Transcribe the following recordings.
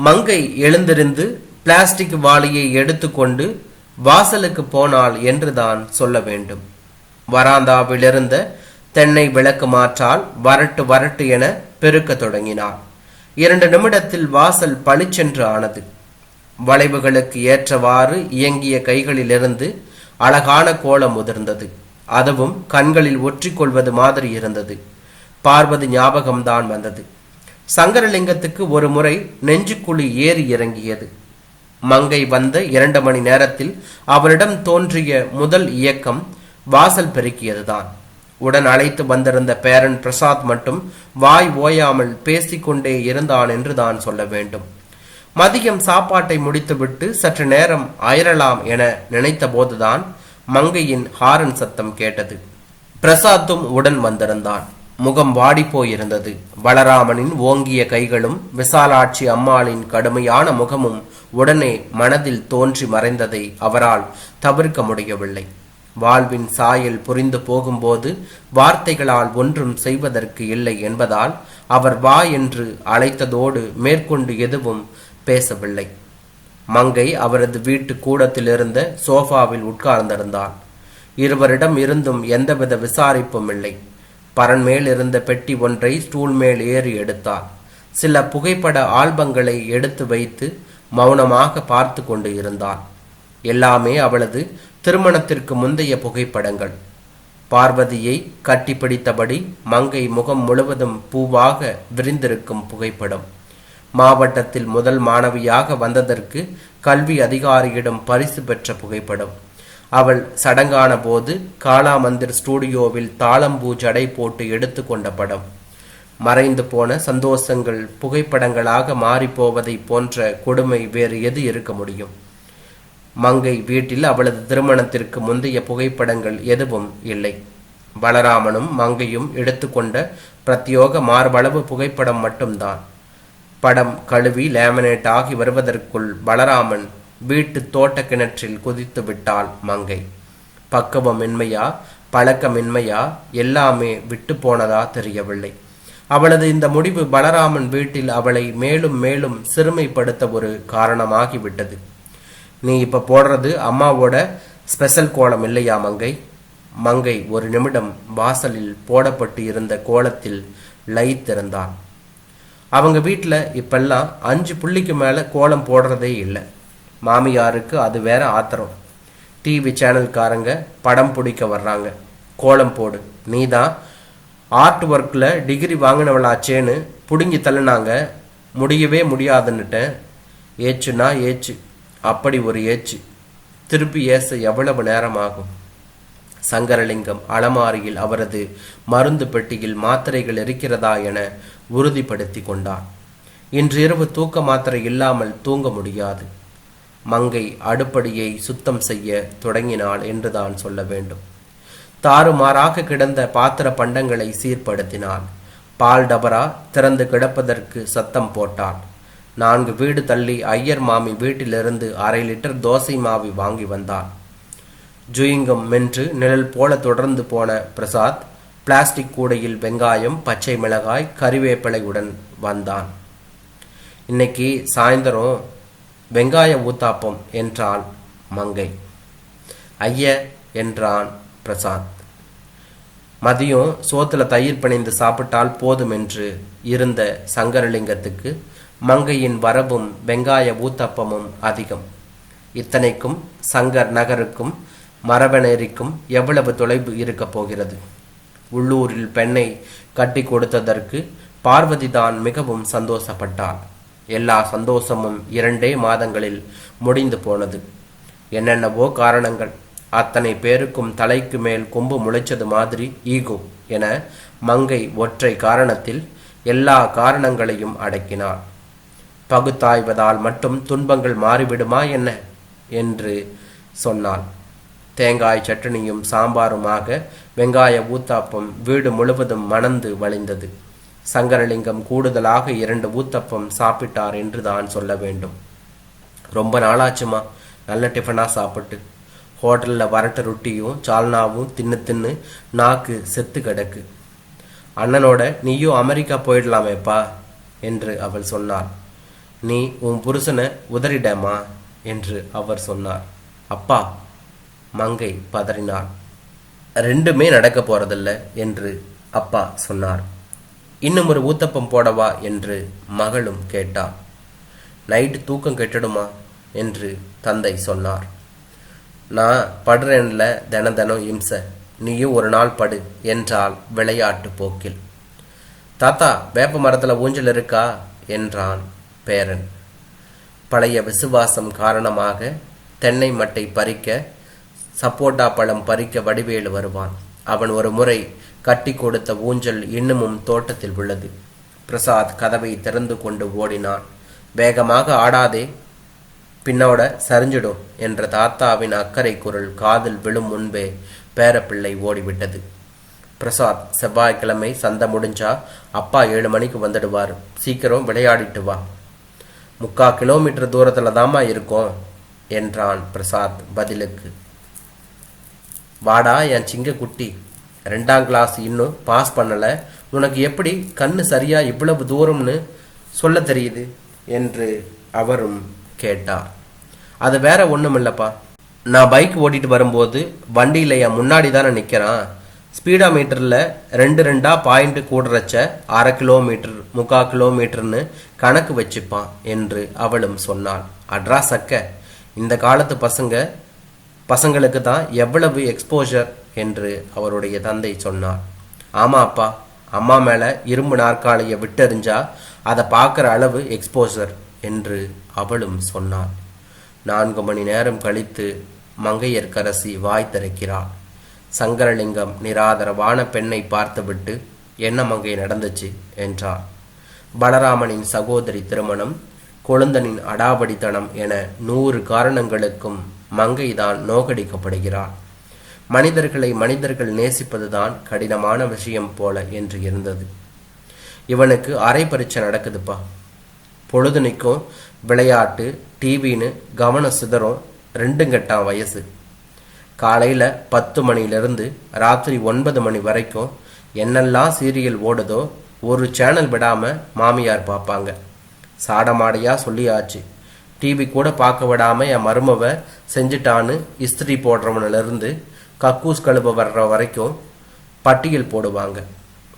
மங்கை எழுந்திருந்து பிளாஸ்டிக் வாளியை எடுத்துக்கொண்டு வாசலுக்கு போனாள் என்றுதான் சொல்ல வேண்டும். வராந்தாவிலிருந்த தென்னை விளக்கு மாற்றால் வரட்டு வரட்டு என பெருக்க தொடங்கினாள். 2 நிமிடத்தில் வாசல் பளிச்சென்று ஆனது. வளைவுகளுக்கு ஏற்றவாறு இயங்கிய கைகளிலிருந்து அழகான கோலம் உதிர்ந்தது. அதுவும் கண்களில் ஒற்றிக்கொள்வது மாதிரி இருந்தது. பார்வதி ஞாபகம்தான் வந்தது. சங்கரலிங்கத்துக்கு ஒரு முறை நெஞ்சுக்குழி ஏறி இறங்கியது. மங்கை வந்த 2 மணி நேரத்தில் அவரிடம் தோன்றிய முதல் இயக்கம் வாசல் பெருக்கியதுதான். உடன் அழைத்து வந்திருந்த பேரன் பிரசாத் மட்டும் வாய் ஓயாமல் பேசிக்கொண்டே இருந்தான் என்று தான் சொல்ல வேண்டும். மதியம் சாப்பாட்டை முடித்துவிட்டு சற்று நேரம் அயரலாம் என நினைத்த போதுதான் மங்கையின் ஹாரன் சத்தம் கேட்டது. பிரசாத்தும் உடன் வந்திருந்தான். முகம் வாடி போயிருந்தது. பலராமனின் ஓங்கிய கைகளும் விசாலாட்சி அம்மாளின் கடுமையான முகமும் உடனே மனதில் தோன்றி மறைந்ததை அவரால் தவிர்க்க முடியவில்லை. வாழ்வின் சாயல் புரிந்து போகும்போது வார்த்தைகளால் ஒன்றும் செய்வதற்கு இல்லை என்பதால் அவர் வா என்று அழைத்ததோடு மேற்கொண்டு எதுவும் பேசவில்லை. மங்கை அவரது வீட்டு கூடத்தில் இருந்த சோஃபாவில் உட்கார்ந்திருந்தாள். இருவரிடம் இருந்தும் எந்தவித விசாரிப்பும் இல்லை. பரன் மேல் இருந்த பெட்டி ஒன்றை ஸ்டூல் மேல் ஏறி எடுத்தாள். சில புகைப்பட ஆல்பங்களை எடுத்து வைத்து மௌனமாக பார்த்து கொண்டு இருந்தாள். எல்லாமே அவளது திருமணத்திற்கு முந்தைய புகைப்படங்கள். பார்வதியை கட்டிப்பிடித்தபடி மங்கை முகம் முழுவதும் பூவாக விரிந்திருக்கும் புகைப்படம். மாவட்டத்தில் முதல் மாணவியாக வந்ததற்கு கல்வி அதிகாரியிடம் பரிசு பெற்ற புகைப்படம். அவள் சடங்கான போது காலாமந்திர் ஸ்டூடியோவில் தாளம்பூ ஜடை போட்டு எடுத்து கொண்ட படம். மறைந்து போன சந்தோஷங்கள் புகைப்படங்களாக மாறிப்போவதை போன்ற கொடுமை வேறு எது இருக்க முடியும்? மங்கை வீட்டில் அவளது திருமணத்திற்கு முந்தைய புகைப்படங்கள் எதுவும் இல்லை. பலராமனும் மங்கையும் எடுத்துக்கொண்ட பிரத்யோக மார்பளவு புகைப்படம் மட்டும்தான். படம் கழுவி லேமினேட் ஆகி வருவதற்குள் பலராமன் வீட்டு தோட்ட கிணற்றில் குதித்து விட்டாள் மங்கை. பக்குவமின்மையா பழக்கமின்மையா எல்லாமே விட்டு போனதா தெரியவில்லை. அவளது இந்த முடிவு பலராமன் வீட்டில் அவளை மேலும் மேலும் சிறுமைப்படுத்த ஒரு காரணமாகிவிட்டது. நீ இப்ப போடுறது அம்மாவோட ஸ்பெஷல் கோலம் இல்லையா மங்கை? மங்கை ஒரு நிமிடம் வாசலில் போடப்பட்டு இருந்த கோலத்தில் லயித்திருந்தான். அவங்க வீட்டில் இப்பெல்லாம் 5 புள்ளிக்கு மேலே கோலம் போடுறதே இல்லை. மாமியாருக்கு அது வேற ஆத்திரம். டிவி சேனல்காரங்க படம் பிடிக்க வர்றாங்க, கோலம் போடு, நீ தான் ஆர்ட் ஒர்க்கில் டிகிரி வாங்கினவளாச்சேன்னு பிடுங்கி தள்ளினாங்க. முடியவே முடியாதுன்னுட்டேன். ஏச்சுன்னா ஏச்சு, அப்படி ஒரு ஏச்சு. திருப்பி ஏச எவ்வளவு நேரம் ஆகும்? சங்கரலிங்கம் அலமாரியில் அவரது மருந்து பெட்டியில் மாத்திரைகள் இருக்கிறதா என உறுதிப்படுத்தி கொண்டார். இன்று இரவு தூக்க மாத்திரை இல்லாமல் தூங்க முடியாது. மங்கை அடுப்படியை சுத்தம் செய்ய தொடங்கினாள் என்றுதான் சொல்ல வேண்டும். தாறுமாறாக கிடந்த பாத்திர பண்டங்களை சீர்படுத்தினாள். பால் டபரா திறந்து கிடப்பதற்கு சத்தம் போட்டாள். 4 வீடு தள்ளி ஐயர் மாமி வீட்டிலிருந்து 1/2 லிட்டர் தோசை மாவி வாங்கி வந்தாள். ஜுயிங்கம் மென்று நிழல் போல தொடர்ந்து போன பிரசாத் பிளாஸ்டிக் கூடையில் வெங்காயம், பச்சை மிளகாய், கறிவேப்பிலையுடன் வந்தான். இன்னைக்கு சாயந்தரம் வெங்காய ஊத்தாப்பம் என்றாள் மங்கை. ஐய என்றான் பிரசாத். மதியம் சோத்துல தயிர் பிணைந்து சாப்பிட்டால் போதும் என்று இருந்த சங்கரலிங்கத்துக்கு மங்கையின் வரவும் வெங்காய ஊத்தப்பமும் அதிகம். இத்தனைக்கும் சங்கர் நகருக்கும் மரபனேரிக்கும் எவ்வளவு தொலைவு இருக்க போகிறது? உள்ளூரில் பெண்ணை கட்டி கொடுத்ததற்கு பார்வதி தான் மிகவும் சந்தோஷப்பட்டாள். எல்லா சந்தோஷமும் 2 மாதங்களில் முடிந்து போனது. என்னென்னவோ காரணங்கள். அத்தனை பேருக்கும் தலைக்கு மேல் கொம்பு முளைச்சது மாதிரி ஈகோ என மங்கை ஒற்றை காரணத்தில் எல்லா காரணங்களையும் அடக்கினாள். பகுத்தாய்வதால் மட்டும் துன்பங்கள் மாறிவிடுமா என்ன என்று சொன்னாள். தேங்காய் சட்னியும் சாம்பாருமாக வெங்காய ஊத்தாப்பம் வீடு முழுவதும் மணந்து வழிந்தது. சங்கரலிங்கம் கூடுதலாக 2 ஊத்தப்பம் சாப்பிட்டார் என்று தான் சொல்ல வேண்டும். ரொம்ப நாளாச்சுமா நல்ல டிஃபனாக சாப்பிட்டு. ஹோட்டலில் வரட்டு ரொட்டியும் சால்னாவும் தின்னு நாக்கு செத்து கிடக்கு. அண்ணனோட நீயும் அமெரிக்கா போயிடலாமேப்பா என்று அவள் சொன்னாள். நீ உன் புருஷனை உதறிடமா என்று அவர் சொன்னார். அப்பா, மங்கை பதறினார். ரெண்டுமே நடக்க போறதில்ல என்று அப்பா சொன்னார். இன்னும் ஒரு ஊத்தப்பம் போடவா என்று மகளும் கேட்டார். நைட்டு தூக்கம் கெட்டுடுமா என்று தந்தை சொன்னார். நான் படுறேன்ல தினம் இம்சை, நீயும் ஒரு நாள் படு என்றால் விளையாட்டு போக்கில். தாத்தா, வேப்ப மரத்தில் ஊஞ்சல் இருக்கா என்றான் பேரன். பழைய விசுவாசம் காரணமாக தென்னை மட்டை பறிக்க, சப்போட்டா பழம் பறிக்க வடிவேலு வருவான். அவன் ஒரு முறை கட்டி கொடுத்த ஊஞ்சல் இன்னமும் தோட்டத்தில் உள்ளது. பிரசாத் கதவை திறந்து கொண்டு ஓடினான். வேகமாக ஆடாதே, பின்னோட சரிஞ்சிடும் என்ற தாத்தாவின் அக்கறை குரல் காதில் விழும் முன்பே பேரப்பிள்ளை ஓடிவிட்டது. பிரசாத், செவ்வாய்க்கிழமை சந்தை முடிஞ்சா அப்பா 7 மணிக்கு வந்துடுவார், சீக்கிரம் விளையாடிட்டு வா. 3/4 கிலோமீட்டர் தூரத்துல தாமா இருக்கும் என்றான் பிரசாத் பதிலுக்கு. வாடா என் சிங்க குட்டி, 2ஆம் கிளாஸ் இன்னும் பாஸ் பண்ணல, உனக்கு எப்படி கண்ணு சரியா இவ்வளவு தூரம்னு சொல்ல தெரியுது என்று அவரும் கேட்டார். அது வேற ஒண்ணும் இல்லப்பா, நான் பைக் ஓட்டிட்டு வரும்போது வண்டியில என் முன்னாடி தானே நிக்கிறான், ஸ்பீடா மீட்டரில் 2 பாயிண்ட் கூடுறச்ச 1/2 கிலோமீட்டர் 3/4 கிலோமீட்டர்னு கணக்கு வச்சுப்பான் என்று அவளும் சொன்னாள். அட்ரா சக்க, இந்த காலத்து பசங்களுக்கு தான் எவ்வளவு எக்ஸ்போஜர் என்று அவருடைய தந்தை சொன்னார். ஆமா அப்பா, அம்மா மேல இரும்பு நாற்காலியை விட்டெறிஞ்சா அதை பார்க்குற அளவு எக்ஸ்போஜர் என்று அவளும் சொன்னாள். 4 மணி நேரம் கழித்து மங்கையர்க்கரசி வாய் திறக்கிறாள். சங்கரலிங்கம் நிராதரவான பெண்ணை பார்த்துவிட்டு, என்ன மங்கை நடந்துச்சு என்றார். பலராமனின் சகோதரி திருமணம், கொழுந்தனின் அடாவடித்தனம் என 100 காரணங்களுக்கும் மங்கைதான் நோக்கடிக்கப்படுகிறாள். மனிதர்கள் நேசிப்பதுதான் கடினமான விஷயம் போல என்று இருந்தது. இவனுக்கு அரை பரீட்சை நடக்குதுப்பா. பொழுதுனிக்கும் விளையாட்டு, டிவின்னு கவனம் சிதறும் 2 வயசு. காலையில் 10 மணிலிருந்து ராத்திரி 9 மணி வரைக்கும் என்னெல்லாம் சீரியல் ஓடுதோ ஒரு சேனல் விடாமல் மாமியார் பார்ப்பாங்க. சாடமாடையா சொல்லியாச்சு, டிவி கூட பார்க்க விடாமல் என் மருமவை செஞ்சுட்டான்னு இஸ்திரி போடுறவனிலிருந்து கக்கூஸ் கழுவ வர்ற வரைக்கும் பட்டியல் போடுவாங்க.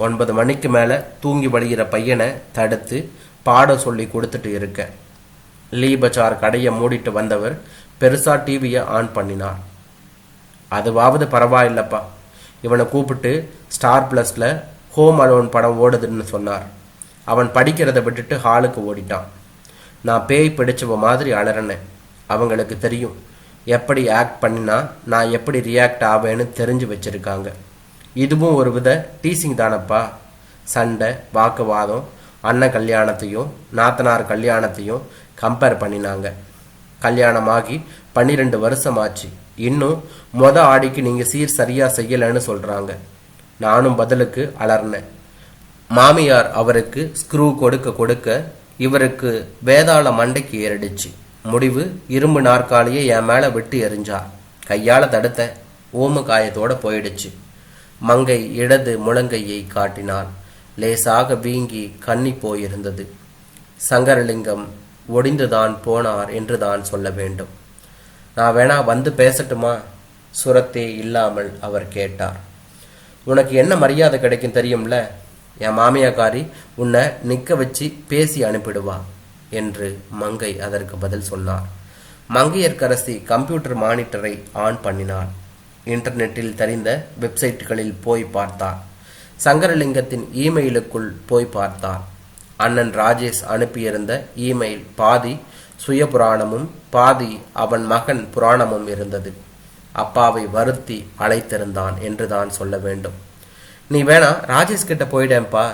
9 மணிக்கு மேலே தூங்கி வழிகிற பையனை தடுத்து பாடம் சொல்லி கொடுத்துட்டு இருக்க. லீபச்சார் கடையை மூடிட்டு வந்தவர் பெருசாக டிவியை ஆன் பண்ணினார். அதுவாவது பரவாயில்லப்பா, இவனை கூப்பிட்டு ஸ்டார் பிளஸில் ஹோம் அலோன் படம் ஓடுதுன்னு சொன்னார். அவன் படிக்கிறத விட்டுட்டு ஹாலுக்கு ஓடிட்டான். நான் பேய் பிடிச்சவ மாதிரி அலறனேன். அவங்களுக்கு தெரியும் எப்படி ஆக்ட் பண்ணினா நான் எப்படி ரியாக்ட் ஆவேன்னு தெரிஞ்சு வச்சிருக்காங்க. இதுவும் ஒரு வித டீசிங் தானப்பா. சண்டை, வாக்குவாதம், அண்ணன் கல்யாணத்தையும் நாத்தனார் கல்யாணத்தையும் கம்பேர் பண்ணினாங்க. கல்யாணமாகி 12 வருஷம் ஆச்சு, இன்னும் ஆடிக்கு நீங்கள் சீர் சரியாக செய்யலைன்னு சொல்கிறாங்க. நானும் பதிலுக்கு அலர்னேன். மாமியார் அவருக்கு ஸ்க்ரூ கொடுக்க இவருக்கு வேதாள மண்டைக்கு ஏறிடுச்சு. முடிவு, இரும்பு நாற்காலியை என் மேலே விட்டு எறிஞ்சார். கையால் தடுத்த, ஓம காயத்தோடு போயிடுச்சு. மங்கை இடது முழங்கையை காட்டினாள். லேசாக வீங்கி கண்ணி போயிருந்தது. சங்கரலிங்கம் ஒடிந்துதான் போனார் என்று தான் சொல்ல வேண்டும். நான் வேணா வந்து பேசட்டுமா? சுரத்தே இல்லாமல் அவர் கேட்டார். உனக்கு என்ன மரியாதை கிடைக்கும் தெரியும்ல? என் மாமியாக்காரி உன்னை நிற்க வச்சு பேசி அனுப்பிடுவா என்று மங்கை அதற்கு பதில் சொன்னார். மங்கையர்க்கரசி கம்ப்யூட்டர் மானிட்டரை ஆன் பண்ணினாள். இன்டர்நெட்டில் தெரிந்த வெப்சைட்டுகளில் போய் பார்த்தார். சங்கரலிங்கத்தின் இமெயிலுக்குள் போய் பார்த்தார். அண்ணன் ராஜேஷ் அனுப்பியிருந்த இமெயில் பாதி சுய புராணமும் பாதி அவன் மகன் புராணமும் இருந்தது. அப்பாவை வருத்தி அழைத்திருந்தான் என்று தான் சொல்ல வேண்டும். நீ வேணா ராஜேஷ் கிட்ட போயிடேன்ப்பா,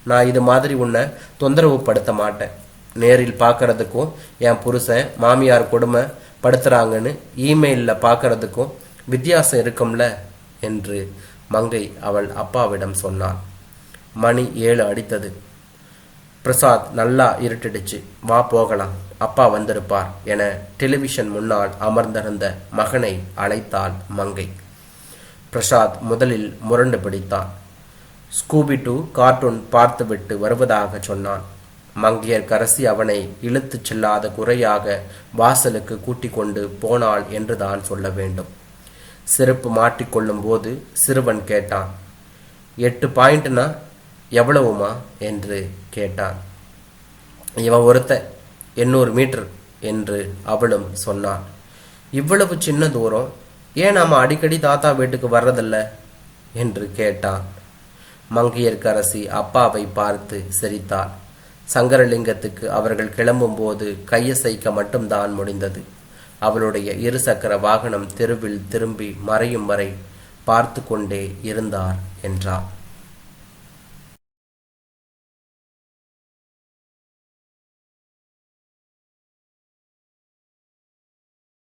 நான் இது மாதிரி உன்னை தொந்தரவு படுத்த மாட்டேன். நேரில் பார்க்கறதுக்கும் என் புருஷன் மாமியார் கொடுமை படுத்துறாங்கன்னு இமெயிலில் பார்க்கறதுக்கும் வித்தியாசம் இருக்கும்ல என்று மங்கை அவள் அப்பாவிடம் சொன்னாள். மணி 7 அடித்தது. பிரசாத், நல்லா இருட்டிடுச்சு, வா போகலாம், அப்பா வந்திருப்பார் என டெலிவிஷன் முன்னால் அமர்ந்திருந்த மகனை அழைத்தாள் மங்கை. பிரசாத் முதலில் முரண்டு பிடித்தான். ஸ்கூபி 2 கார்ட்டூன் பார்த்துவிட்டு வருவதாக சொன்னான். மங்கையர்க்கரசி அவனை இழுத்துச் செல்லாத குறையாக வாசலுக்கு கூட்டிக் கொண்டு போனாள் என்றுதான் சொல்ல வேண்டும். செருப்பு மாட்டிக்கொள்ளும் போது சிறுவன் கேட்டான், 8 பாயிண்ட்னா எவ்வளவுமா என்று கேட்டான். இவன் ஒருத்த 800 மீட்டர் என்று அவளும் சொன்னான். இவ்வளவு சின்ன தூரம் ஏன் நாம அடிக்கடி தாத்தா வீட்டுக்கு வர்றதில்ல என்று கேட்டான். மங்கையர்க்கரசி அப்பாவை பார்த்து சிரித்தாள். சங்கரலிங்கத்துக்கு அவர்கள் கிளம்பும் போது கையசைக்க மட்டும்தான் முடிந்தது. அவளுடைய 2 சக்கர வாகனம் தெருவில் திரும்பி மறையும் வரை பார்த்து கொண்டே இருந்தார் என்றார்.